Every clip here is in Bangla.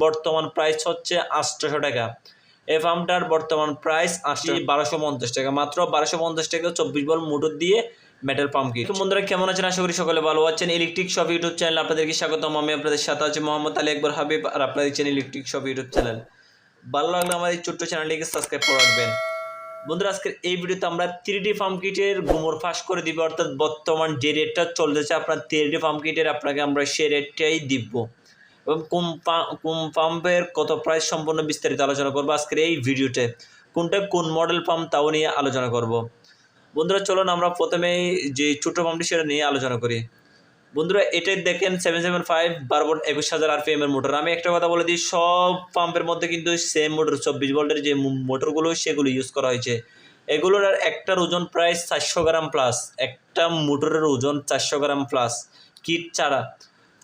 বর্তমান প্রাইস হচ্ছে 800 টাকা। এই পাম্পটার বর্তমান প্রাইস 1250 টাকা, মাত্র 1250 টাকা 24 বল মোটর দিয়ে মেটাল পাম্প কিট। বন্ধুরা কেমন আছেন? আশা করি সকলে ভালো আছেন। ইলেকট্রিক শপ ইউটিউব চ্যানেল আপনাদেরকে স্বাগতম। আমি আপনাদের সাথে আছি মোহাম্মদ আলী আকবর হাবিব, আর আপনারা দেখছেন ইলেকট্রিক শপ ইউটিউব চ্যানেল। ভালো লাগলে আমার এই ছোট্ট চ্যানেলটিকে সাবস্ক্রাইব করে রাখবেন। বন্ধুরা আজকের এই ভিডিওতে আমরা 3D পাম্প কিটের গুমর ফাঁস করে দিব, অর্থাৎ বর্তমান যে রেটটা চলতেছে আপনার 3D পাম্প কিটের আপনাকে আমরা সেই রেটটাই দিব, এবং কোন পাম্পের কত প্রাইস সম্পূর্ণ বিস্তারিত আলোচনা করবো আজকের এই ভিডিওতে। কোনটা কোন মডেল পাম্প তাও নিয়ে আলোচনা করব। বন্ধুরা চলুন আমরা প্রথমেই যে ছোটো পাম্পটি সেটা নিয়ে আলোচনা করি। বন্ধুরা এটাই দেখেন 775 12 ভোল্ট 21,000 RPM এর মোটর। আমি একটা কথা বলে দিই, সব পাম্পের মধ্যে কিন্তু সেম মোটর 24 ভোল্টের যে মোটরগুলো সেগুলো ইউজ করা হয়েছে। এগুলোর একটার ওজন প্রায় 400 গ্রাম প্লাস, একটা মোটরের ওজন 400 গ্রাম প্লাস কিট ছাড়া।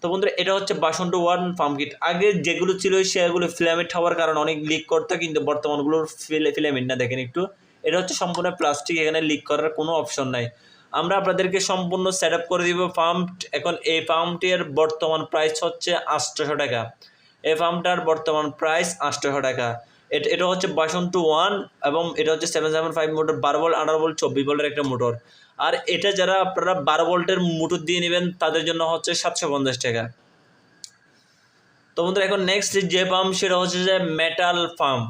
তো বন্ধুরা এটা হচ্ছে 52 পাম্প কিট। আগে যেগুলো ছিল সেগুলো ফিলামেন্ট হওয়ার কারণে অনেক লিক করতো, কিন্তু বর্তমানগুলোর ফিলামেন্ট না। দেখেন একটু, এটা হচ্ছে সম্পূর্ণ প্লাস্টিক, এখানে লিক করার কোনো অপশন নাই। আমরা আপনাদেরকে সম্পূর্ণ সেট আপ করে দিব পাম্প। এখন এই পাম্পটির বর্তমান প্রাইস হচ্ছে 800 টাকা। এই পাম্পটার বর্তমান প্রাইস 800 টাকা। এটা হচ্ছে 52 এবং এটা হচ্ছে 775 মোটর, 12 ভোল্ট 18 ভোল্ট 24 ভোল্টের একটা মোটর। আর এটা যারা আপনারা 12 ভোল্টের মোটর দিয়ে নেবেন তাদের জন্য হচ্ছে 750 টাকা। তো বন্ধুরা এখন নেক্সট যে পাম্প সেটা হচ্ছে যে মেটাল পাম্প।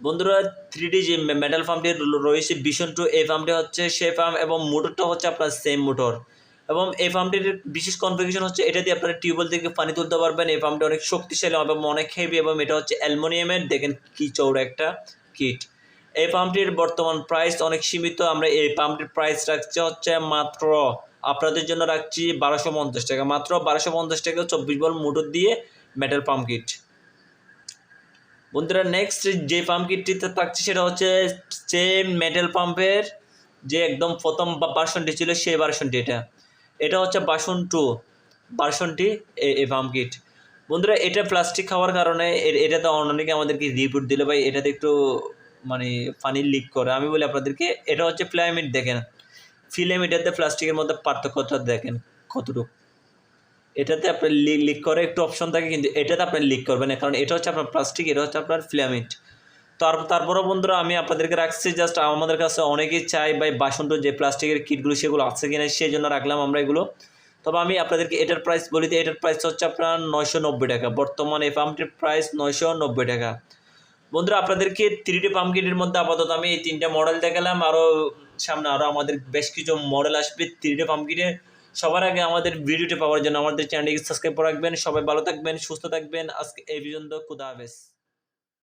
বন্ধুরা 3D যে মেটাল পাম্পটি রয়েছে ভিশন 2, এই পাম্পটি হচ্ছে সেই পাম্প, এবং মোটরটা হচ্ছে আপনার সেম মোটর। এবং এই পাম্পটির বিশেষ কনফিগারেশন হচ্ছে এটা দিয়ে আপনারা টিউবওয়েল থেকে পানি তুলতে পারবেন। এই পাম্পটি অনেক শক্তিশালী এবং অনেক হেভি, এবং এটা হচ্ছে অ্যালুমিনিয়ামের। দেখেন কি চৌড়া একটা কিট। এই পাম্পটির বর্তমান প্রাইস অনেক সীমিত। আমরা এই পাম্পটির প্রাইস রাখছি হচ্ছে মাত্র আপনাদের জন্য রাখছি 1250 টাকা, মাত্র 1250 টাকা 24 বল মোটর দিয়ে মেটাল পাম্প কিট। বন্ধুরা নেক্সট যে পাম্প কিটটিতে থাকছে সেটা হচ্ছে সেম মেটাল পাম্পের যে একদম প্রথম ভার্সনটি ছিল সেই ভার্সনটি। এটা হচ্ছে ভার্সন 2 ভার্সনটি এই পাম্প কিট। বন্ধুরা এটা প্লাস্টিক খাওয়ার কারণে এটাতে অনেকে আমাদেরকে রিপোর্ট দিলে ভাই এটাতে একটু মানে পানি লিক করে। আমি বলি আপনাদেরকে এটা হচ্ছে ফিলামেন্ট। দেখেন ফিলামেন্টের প্লাস্টিকের মধ্যে পার্থক্যটা দেখেন কতটুকু। এটাতে আপনার লিক করে একটু অপশন থাকে, কিন্তু এটাতে আপনার লিক করবে না, কারণ এটা হচ্ছে আপনার প্লাস্টিক, এটা হচ্ছে আপনার ফিলামেন্ট। তারপরও বন্ধুরা আমি আপনাদেরকে রাখছি জাস্ট আমাদের কাছে অনেকেই চাই ভাই বাসন্ত যে প্লাস্টিকের কিটগুলো সেগুলো আছে কিনা, সেই জন্য রাখলাম আমরা এগুলো। তবে আমি আপনাদেরকে এটার প্রাইস বলি, এটার প্রাইস হচ্ছে আপনার 990 টাকা। বর্তমানে এই পাম্পটির প্রাইস 990 টাকা। বন্ধুরা আপনাদেরকে 3D পাম্প কিটের মধ্যে আপাতত আমি এই 3টে মডেল দেখালাম। সামনে আরও আমাদের বেশ কিছু মডেল আসবে 3D পাম্প কিটের। সবার আগে আমাদের ভিডিওটি পাওয়ার জন্য আমাদের চ্যানেলটিকে সাবস্ক্রাইব করে রাখবেন। সবাই ভালো থাকবেন, সুস্থ থাকবেন। আজকে এই পর্যন্ত, খুদা হাফেজ।